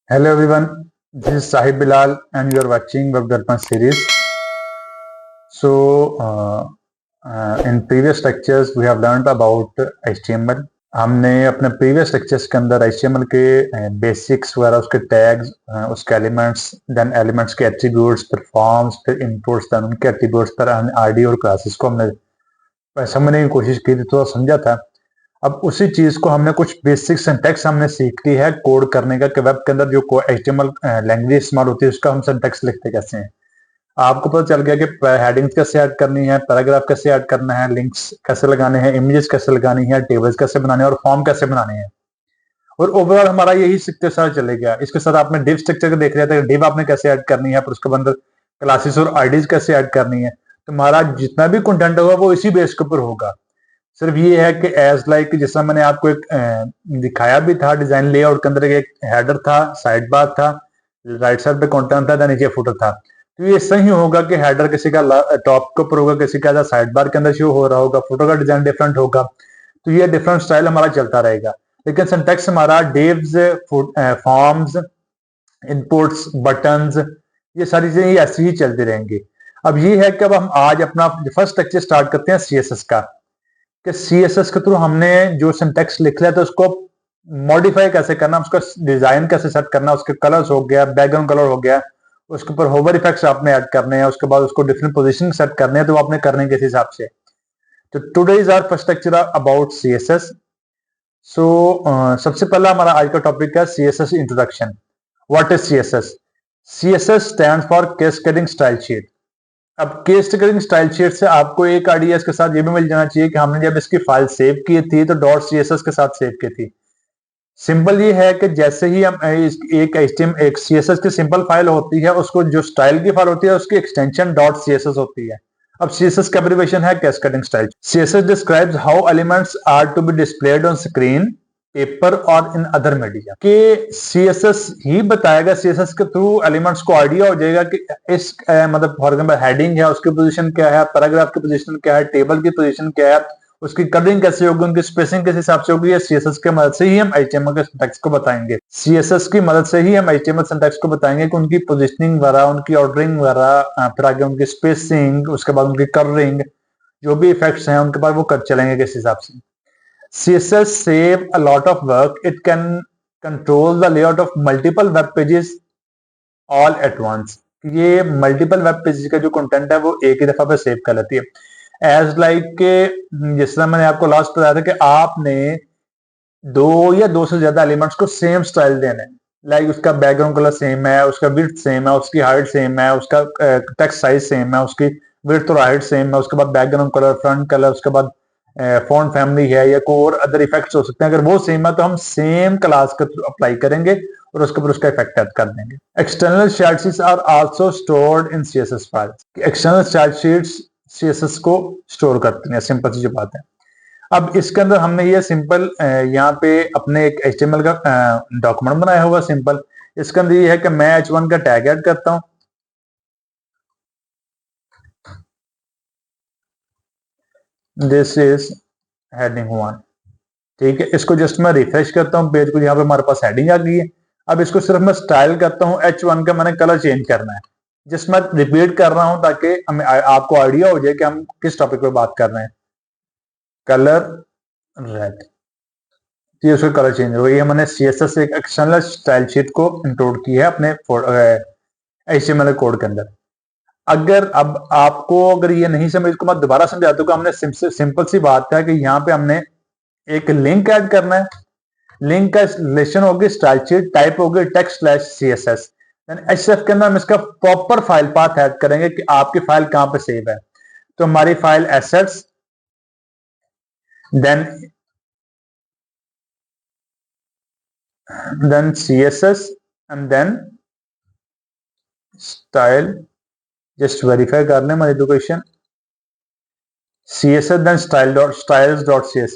Hello everyone, this is Sahib Bilal and you are watching Web Development series. In previous lectures we have learned about HTML. हमने अपने previous lectures के अंदर HTML के basics वगैरह, उसके tags, उसके elements, then elements के attributes, फिर फॉर्म्स, फिर इनपुट्स, देन उनके एट्रीब्यूट्स पर आईडी और क्लासेस को हमने समझने की कोशिश की थी, थोड़ा समझा था। अब उसी चीज को हमने कुछ बेसिक सिंटैक्स हमने सीख ली है कोड करने का कि वेब के अंदर जो HTML लैंग्वेज इस्तेमाल होती है उसका हम सिंटैक्स लिखते कैसे हैं। आपको पता चल गया कि हेडिंग्स कैसे ऐड करनी है, पैराग्राफ कैसे ऐड करना है, लिंक्स कैसे लगाने हैं, इमेजेस कैसे लगानी है, टेबल्स कैसे बनाने हैं और फॉर्म कैसे बनाने हैं। और ओवरऑल हमारा यही सीखते साथ चलेगा। इसके साथ आपने डिव स्ट्रक्चर देख लिया था, डिव आपने कैसे ऐड करनी है, फिर उसके अंदर क्लासेस और आईडीज कैसे ऐड करनी है। तो हमारा जितना भी कंटेंट होगा वो इसी बेस के ऊपर होगा। सिर्फ ये है कि एज लाइक जैसा मैंने आपको एक दिखाया भी था डिजाइन लेआउट के अंदर, एक हेडर था, साइड बार था, राइट साइड पे कंटेंट था, नीचे फुटर था। तो ये सही होगा कि हेडर किसी का टॉप के ऊपर होगा, किसी का साइड बार के अंदर शो हो रहा होगा, फुटर का डिजाइन डिफरेंट होगा। तो ये डिफरेंट स्टाइल हमारा चलता रहेगा। लेकिन सिंटैक्स हमारा डिव्स, फॉर्म्स, इनपुट्स, बटन्स, ये सारी चीजें ऐसी ही चलती रहेंगी। अब ये है कि अब हम आज अपना फर्स्ट लेक्चर स्टार्ट करते हैं सीएसएस का, कि सीएसएस के थ्रू हमने जो सिंटैक्स लिख लिया था उसको मॉडिफाई कैसे करना, उसका डिजाइन कैसे सेट करना, उसके कलर्स हो गया, बैकग्राउंड कलर हो गया, उसके ऊपर होवर इफेक्ट्स आपने ऐड करने हैं, उसके बाद उसको डिफरेंट पोजीशन सेट करने हैं, तो आपने करने किस हिसाब से। तो today is our first lecture about CSS. So सबसे पहला हमारा आज का टॉपिक है CSS introduction. What is CSS? CSS stands for cascading style sheet. अब कैस्केडिंग स्टाइल शीट से आपको एक आइडिया इसके साथ ये भी मिल जाना चाहिए कि हमने जब इसकी फाइल सेव की थी तो डॉट सीएसएस के साथ सेव की थी। सिंपल ये है कि जैसे ही हम एक सीएसएस की सिंपल फाइल होती है, उसको जो स्टाइल की फाइल होती है उसकी एक्सटेंशन डॉट सीएसएस होती है। अब सीएसएस का एब्रिविएशन है cascading style. CSS describes how elements are to be displayed on screen, paper और इन अदर मीडिया। कि सीएसएस ही बताएगा, सीएसएस के थ्रू एलिमेंट्स को आइडिया हो जाएगा कि इस मतलब फॉर एग्जांपल हेडिंग है, उसकी पोजीशन क्या है, पैराग्राफ की पोजीशन क्या है, टेबल की पोजीशन क्या है, उसकी कलरिंग कैसे होगी, उनकी स्पेसिंग किस हिसाब से होगी। ये सीएसएस की मदद से ही हम एचटीएमएल के सिंटैक्स को बताएंगे। सीएसएस की मदद से ही हम एचटीएमएल सिंटैक्स को बताएंगे कि उनकी पोजीशनिंग वगैरह, उनकी ऑर्डरिंग वगैरह, फिर आगे उनकी स्पेसिंग, उसके बाद उनकी कलरिंग, जो भी इफेक्ट्स हैं उनके बाद वो कर चलेंगे किस हिसाब से। CSS save a lot of work. It can control the layout of multiple web pages all at once. ये मल्टीपल वेब पेजेस का जो कंटेंट है वो एक ही दफा पे सेव कर लेती है। एज लाइक के जिस तरह मैंने आपको लास्ट बताया था कि आपने दो या दो से ज्यादा एलिमेंट्स को सेम स्टाइल देना है। लाइक उसका बैकग्राउंड कलर सेम है, उसका विड्थ सेम है, उसकी हाइट सेम है, उसका टेक्स्ट साइज सेम है, उसकी विड्थ और हाइट सेम है, उसके बाद बैकग्राउंड कलर, फ्रंट कलर, उसके बाद फॉन्ट फैमिली है या कोई और अदर इफेक्ट्स हो सकते हैं। अगर वो सेम है तो हम सेम क्लास के थ्रू अप्लाई करेंगे और उसके ऊपर उसका इफेक्ट ऐड कर देंगे। External style sheets are also stored in CSS files. External style sheets CSS को स्टोर करती हैं, सिंपल सी जो बात है। अब इसके अंदर हमने ये सिंपल यहाँ पे अपने एक HTML का डॉक्यूमेंट बनाया हुआ सिंपल। इसके अंदर ये है कि मैं H1 का टैग ऐड करता हूँ। दिस इज हेडिंग 1, ठीक है। इसको जस्ट मैं रिफ्रेश करता हूँ पेज को, यहाँ पे हमारे पास हेडिंग आ गई है। अब इसको सिर्फ मैं स्टाइल करता हूँ, H1 का मैंने कलर चेंज करना है। जस्ट मैं रिपीट कर रहा हूँ ताकि हमें आपको आइडिया हो जाए कि हम किस टॉपिक पे बात कर रहे हैं। कलर रेड, ये उसका कलर चेंज हो गया। मैंने सीएसएस से एक एक्सटर्नल स्टाइल शीट को इंक्लूड की है अपने HTML कोड के अंदर। अगर अब आपको अगर ये नहीं समझ, इसको मैं दोबारा समझा दूंगा। हमने सिंपल सी बात है कि यहाँ पे हमने एक लिंक ऐड करना है। लिंक का रिलेशन होगी स्टाइल शीट, टाइप होगी टेक्स्ट स्लैश सीएसएस। एचएफ के अंदर हम इसका प्रॉपर फाइल पाथ ऐड करेंगे कि आपकी फाइल कहां पे सेव है। तो हमारी file assets, then CSS and then style, just verify कर लें हमारी education, CSS then styles.css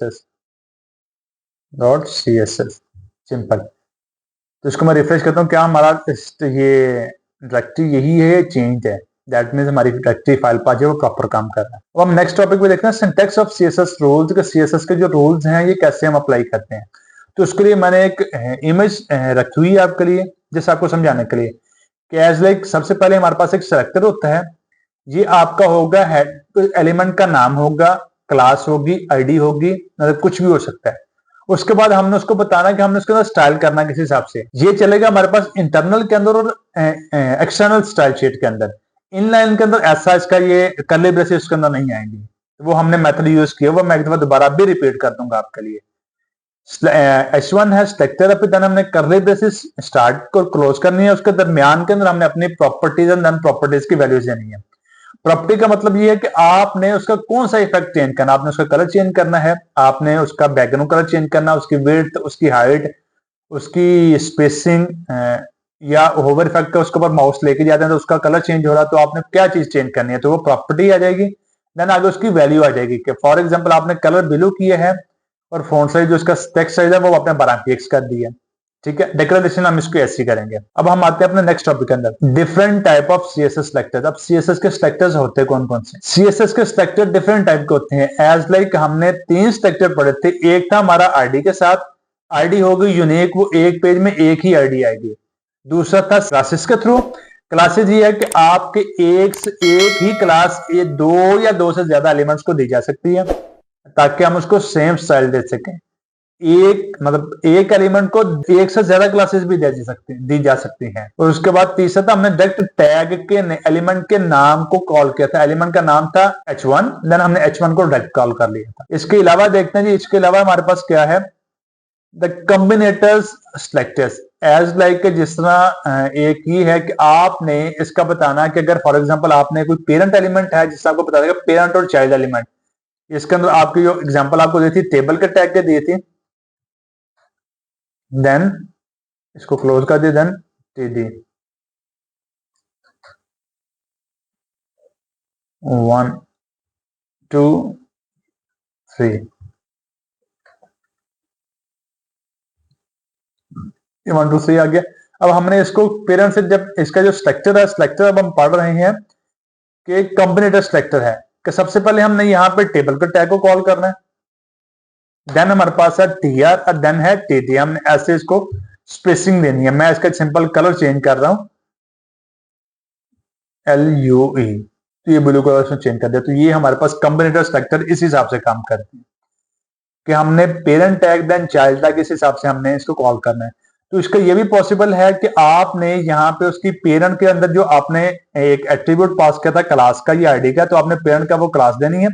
simple. तो इसको मैं रिफ्रेश करता हूँ, क्या हमारा ये डायरेक्टरी यही है, चेंज है। दैट मीन्स हमारी डायरेक्टरी फाइल पाथ जो प्रॉपर काम कर रहा है। अब हम नेक्स्ट टॉपिक पे देखते हैं सिंटैक्स ऑफ सीएसएस रूल्स। के सीएसएस के जो रूल्स हैं ये कैसे हम अप्लाई करते हैं। तो उसके लिए मैंने एक इमेज रखी हुई है आपके लिए। जैसे आपको समझाने के लिए कि एज लाइक सबसे पहले हमारे पास एक सेलेक्टर होता है, ये आपका होगा हेड एलिमेंट का नाम होगा, क्लास होगी, आईडी होगी, मतलब कुछ भी हो सकता है। उसके बाद हमने उसको बताना कि हमने उसके अंदर स्टाइल करना किस हिसाब से, ये चलेगा हमारे पास इंटरनल के अंदर और एक्सटर्नल स्टाइल शीट के अंदर। इनलाइन के अंदर ऐसा इसका ये कर्ली ब्रेसेस उसके अंदर नहीं आएंगे, वो हमने मेथड यूज किया, वो मैं एक दफा दोबारा भी रिपीट कर दूंगा आपके लिए। H1 है सेलेक्टर, अभी देन हमने कर्ली ब्रेसेस स्टार्ट को क्लोज करनी है, उसके दरमियान के अंदर हमने अपनी प्रॉपर्टीज एंड देन प्रॉपर्टीज की वैल्यूज देनी है। प्रॉपर्टी का मतलब ये है कि आपने उसका कौन सा इफेक्ट चेंज करना, आपने उसका कलर चेंज करना है, आपने उसका बैकग्राउंड कलर चेंज करना, उसकी विड्थ, उसकी हाइट, उसकी स्पेसिंग, या होवर इफेक्ट का उसके ऊपर माउस लेके जाते हैं तो उसका कलर चेंज हो रहा है, तो आपने क्या चीज चेंज करनी है, तो वो प्रॉपर्टी आ जाएगी। देन आगे उसकी वैल्यू आ जाएगी कि फॉर एग्जांपल आपने कलर ब्लू किया है और फॉन्ट साइज जो इसका टेक्स्ट साइज है वो आपने 12 पिक्स कर दिया, ठीक है। डिक्लेरेशन हम इसको ऐसे करेंगे। अब हम आते हैं अपने नेक्स्ट टॉपिक के अंदर, different type of CSS selectors. अब सीएसएस के सेलेक्टर्स होते हैं कौन कौन से? सीएसएस के सेलेक्टर डिफरेंट टाइप के होते हैं। एज लाइक हमने 3 सेलेक्टर पढ़े थे, एक था हमारा आईडी के साथ, आईडी होगी यूनिक, वो एक पेज में एक ही आईडी आएगी। दूसरा था क्लासेस के थ्रू। क्लासेस ये है कि आपके एक ही क्लास ये 2 या 2 से ज्यादा एलिमेंट्स को दी जा सकती है ताकि हम उसको सेम स्टाइल दे सकें। एक मतलब एक एलिमेंट को एक से ज्यादा क्लासेस भी दी जा सकती हैं। और उसके बाद तीसरा था हमने डायरेक्ट टैग के एलिमेंट के नाम को कॉल किया था। एलिमेंट का नाम था H1, देन हमने H1 को डायरेक्ट कॉल कर लिया था। इसके अलावा देखते हैं जी, इसके अलावा हमारे पास क्या है, द कॉम्बिनेटर्स सेलेक्टर्स। एज लाइक जिस तरह एक ही है कि आपने इसका बताना कि अगर फॉर एग्जांपल आपने कोई पेरेंट एलिमेंट है, जिससे आपको बता देगा पेरेंट और चाइल्ड एलिमेंट, इसके अंदर आपकी जो एग्जांपल आपको दी थी टेबल के टैग के दी थी, देन इसको क्लोज कर दिया, देन टीडी 1 2 3 1 2 3 आ गया। अब हमने इसको पेरेंट से, जब इसका जो स्ट्रक्चर है, स्ट्रक्चर अब हम पढ़ रहे हैं कि कॉम्बिनेटर स्ट्रक्चर है कि सबसे पहले हमने यहाँ पे टेबल के टैग को कॉल करना है, देन हमारे पास है टीआर और देन है टीटी। हमने ऐसे इसको स्पेसिंग देनी है। मैं इसका सिंपल कलर चेंज कर रहा हूं, LUE, तो ये ब्लू कलर से चेंज कर दिया। तो ये हमारे पास कॉम्बिनेटर स्ट्रक्चर इस हिसाब से काम करते हैं कि हमने parent tag then child tag इस हिसाब से हमने इसको कॉल करना है। तो इसका ये भी पॉसिबल है कि आपने यहाँ पे उसकी पेरेंट के अंदर जो आपने एक एट्रीब्यूट पास किया था क्लास का या आईडी का, तो आपने पेरेंट का वो क्लास देनी है।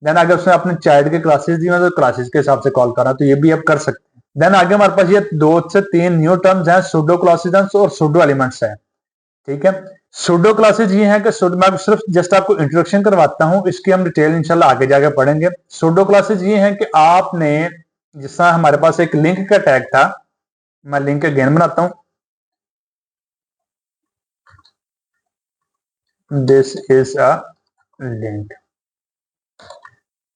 देन अगर उसने अपने चाइल्ड के क्लासेस दी तो क्लासेस के हिसाब से कॉल करना, तो ये भी आप कर सकते हैं। देन आगे हमारे पास ये 2 से 3 न्यू टर्म्स हैं, सुडो क्लासेस और सुडो एलिमेंट्स हैं, ठीक है। सुडो क्लासेस ये हैं कि मैं सिर्फ जस्ट आपको इंट्रोडक्शन करवाता हूं, इसकी हम डिटेल इंशाल्लाह आगे जाके पढ़ेंगे। सुडो क्लासेस ये हैं कि आपने, जिस तरह हमारे पास एक लिंक का टैग था, मैं लिंक अगेन बनाता हूं, this is a link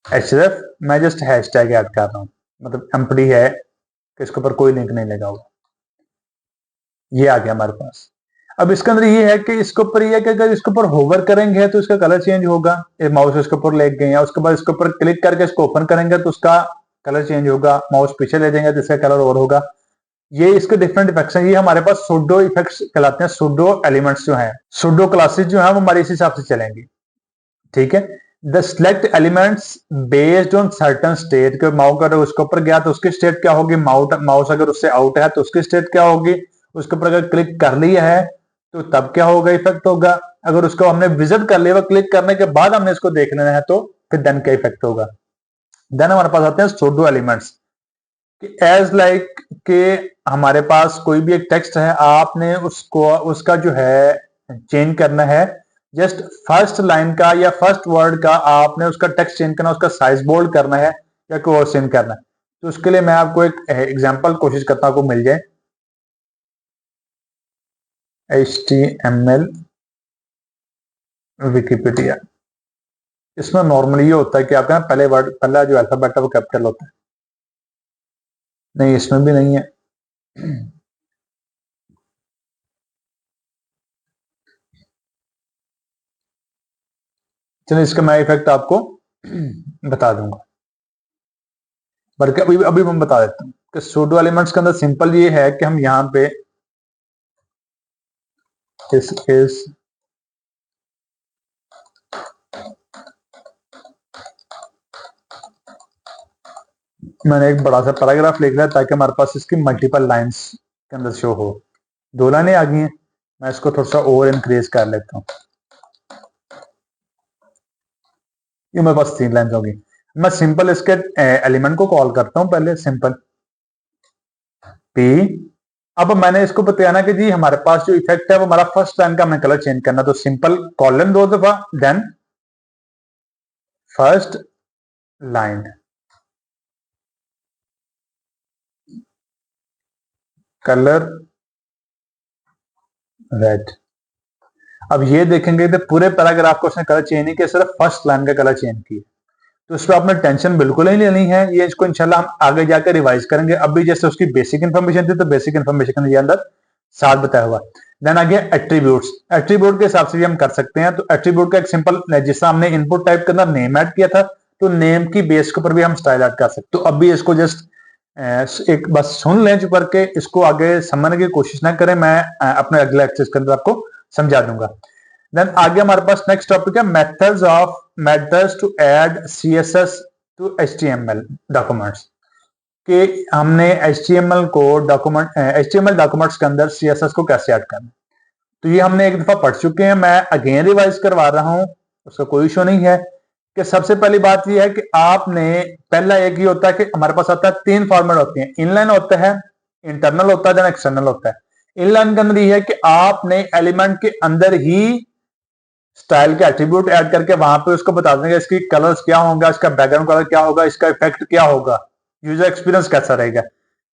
href, मैं जस्ट हैशटैग ऐड कर रहा हूं, मतलब एम्प्टी है कि इसके ऊपर कोई लिंक नहीं लगा हुआ। ये आ गया हमारे पास। अब इसके अंदर ये है कि इसके ऊपर ये है कि अगर इसके ऊपर होवर करेंगे तो इसका कलर चेंज होगा, माउस इसके ऊपर ले गए हैं, उसके बाद इसके ऊपर क्लिक करके इसको ओपन करेंगे तो उसका कलर चेंज होगा, माउस पीछे ले देंगे तो इसका कलर और होगा। ये इसके डिफरेंट इफेक्ट्स हैं। ये हमारे पास सुडो इफेक्ट्स कहलाते हैं, सुडो एलिमेंट्स जो हैं, सुडो क्लासेस जो है वो हमारे इस हिसाब से चलेंगी, ठीक है। The select elements based on certain state, के माउस अगर उसके ऊपर गया तो उसकी स्टेट क्या होगी, माउस अगर उससे आउट है तो उसकी स्टेट क्या होगी, उसके ऊपर अगर क्लिक कर लिया है तो तब क्या होगा, इफेक्ट होगा। अगर उसको हमने विजिट कर लिया, क्लिक करने के बाद हमने इसको देख लेना है तो फिर देन क्या इफेक्ट होगा। देन हमारे पास आते हैं सुडो एलिमेंट्स, एज लाइक के हमारे पास कोई भी एक टेक्स्ट है, आपने उसको उसका जो है चेंज करना है, जस्ट फर्स्ट लाइन का या फर्स्ट वर्ड का आपने उसका टेक्स्ट चेंज करना, उसका साइज बोल्ड करना है या कोई और चेंज करना है। तो उसके लिए मैं आपको एक एग्जांपल कोशिश करता हूं आपको मिल जाए, HTML विकिपीडिया। इसमें नॉर्मली ये होता है कि आपका पहला जो अल्फाबेट है वो कैपिटल होता है, नहीं इसमें भी नहीं है। चलिए इसका मैं इफेक्ट आपको बता दूंगा, बल्कि अभी अभी मैं बता देता हूँ कि सूडो एलिमेंट्स के अंदर सिंपल ये है कि हम यहाँ पे दिस इज मैंने एक बड़ा सा पैराग्राफ लिख लिया ताकि हमारे पास इसकी मल्टीपल लाइंस के अंदर शो हो। 2 लाइनें आ गई हैं, मैं इसको थोड़ा सा और इंक्रीज कर लेता हूँ। ये मेरे पास 3 लाइन्स होगी। मैं सिंपल इसके एलिमेंट को कॉल करता हूँ पहले, सिंपल पी। अब मैंने इसको बताया ना कि जी हमारे पास जो इफेक्ट है वो हमारा फर्स्ट लाइन का हमें कलर चेंज करना, तो सिंपल कॉलन 2 दफा, then first line colour red. अब ये देखेंगे तो पूरे पैराग्राफ को उसने कलर चेंज नहीं किया, सिर्फ फर्स्ट लाइन का कलर चेंज किया। तो इस पर आपने टेंशन बिल्कुल ही लेनी है, ये इसको इंशाल्लाह हम आगे जाकर रिवाइज करेंगे। अभी जैसे उसकी बेसिक इन्फॉर्मेशन थी तो बेसिक इन्फॉर्मेशन के अंदर साथ बताया हुआ। देन आगे एट्रीब्यूट्स, एट्रीब्यूट के हिसाब से भी हम कर सकते हैं। तो एट्रीब्यूट का एक सिंपल, जिससे हमने इनपुट टाइप के अंदर नेम ऐड किया था, तो नेम की बेस के ऊपर भी हम स्टाइल ऐड कर सकते। तो अभी इसको जस्ट एक बस सुन लें चुप करके, इसको आगे समझने की कोशिश ना करें, मैं अपने अगले एक्सेस के अंदर आपको समझा दूंगा। देन आगे हमारे पास नेक्स्ट टॉपिक है methods to add CSS to HTML documents, कि हमने एचटीएमएल डॉक्यूमेंट्स के अंदर सीएसएस को कैसे ऐड करना। तो ये हमने एक दफा पढ़ चुके हैं, मैं अगेन रिवाइज करवा रहा हूं, उसका कोई इशू नहीं है। कि सबसे पहली बात यह है कि आपने पहला एक ही होता है कि हमारे पास आता है 3 फॉर्मेट होते हैं, इनलाइन होता है, इंटरनल होता है, देन एक्सटर्नल होता है। इनलाइन के अंदर यह है कि आपने एलिमेंट के अंदर ही स्टाइल के एट्रीब्यूट ऐड करके वहां पे उसको बता देंगे इसकी कलर्स क्या होगा, इसका बैकग्राउंड कलर क्या होगा, इसका इफेक्ट क्या होगा, यूजर एक्सपीरियंस कैसा रहेगा।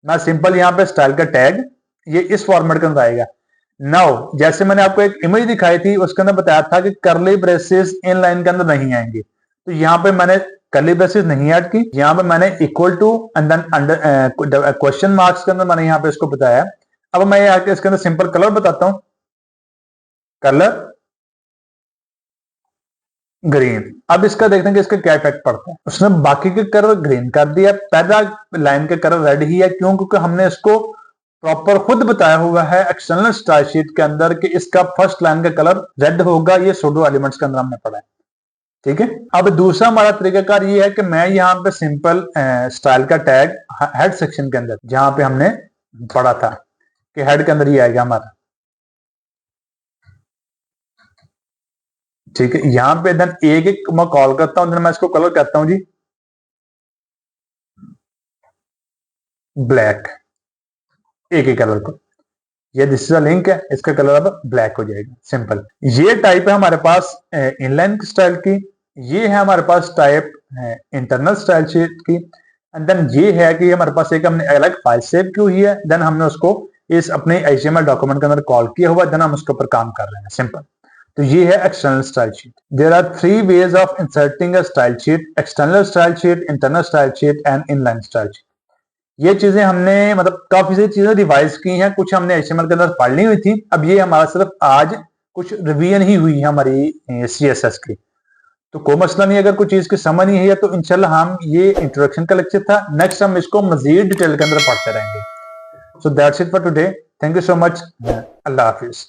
मैं सिंपल यहाँ पे स्टाइल का टैग ये इस फॉर्मेट के अंदर आएगा। नाउ जैसे मैंने आपको एक इमेज दिखाई थी, उसके अंदर बताया था कि करली ब्रेसेस इन लाइन के अंदर नहीं आएंगे, तो यहाँ पे मैंने करली ब्रेसेस नहीं ऐड की, यहाँ पे मैंने equal to and then under question marks के अंदर मैंने यहाँ पे इसको बताया। अब मैं आके इसके अंदर सिंपल कलर बताता हूं, कलर ग्रीन। अब इसका देखते हैं कि इसका क्या इफेक्ट पड़ता है। उसने बाकी के कलर ग्रीन कर दिया, पहला लाइन के कलर रेड ही है, क्यों? क्योंकि हमने इसको प्रॉपर खुद बताया हुआ है एक्सटर्नल स्टाइल शीट के अंदर कि इसका फर्स्ट लाइन का कलर रेड होगा, ये सूडो एलिमेंट्स के अंदर हमने पढ़ा है। ठीक है। अब दूसरा हमारा तरीकाकार ये है कि मैं यहाँ पे सिंपल स्टाइल का टैग हेड सेक्शन के अंदर, जहां पे हमने पढ़ा था कि हेड के अंदर ये आएगा हमारा, ठीक है। यहां पे देन एक एक मैं कॉल करता हूं, देन मैं इसको कलर करता हूं जी ब्लैक, एक ही कलर को। ये दिस इज अ लिंक है, इसका कलर अब ब्लैक हो जाएगा, सिंपल। ये टाइप है हमारे पास इनलाइन स्टाइल की, ये है हमारे पास टाइप इंटरनल स्टाइल शीट की, एंड देन ये है कि हमारे पास एक हमने अलग फाइल सेव की हुई है, देन हमने उसको इस अपने एचटीएमएल डॉक्यूमेंट के अंदर कॉल किया हुआ, देन हम उसके ऊपर काम कर रहे हैं, सिंपल। तो ये है external style sheet. There are 3 ways of inserting a style sheet, external style sheet, internal style sheet and inline style sheet. ये चीजें हमने मतलब काफी सारी चीजें रिवाइज की हैं, कुछ हमने एचटीएमएल के अंदर पढ़नी हुई थी, अब ये हमारा सिर्फ आज कुछ रिवीजन ही हुई है हमारी सीएसएस की। तो कोई मसला नहीं, अगर कोई चीज की समझ नहीं है तो इंशाल्लाह हम, ये इंट्रोडक्शन का लेक्चर था, नेक्स्ट हम इसको मजीद डिटेल के अंदर पढ़ते रहेंगे। So that's it for today, thank you so much, Allah Hafiz.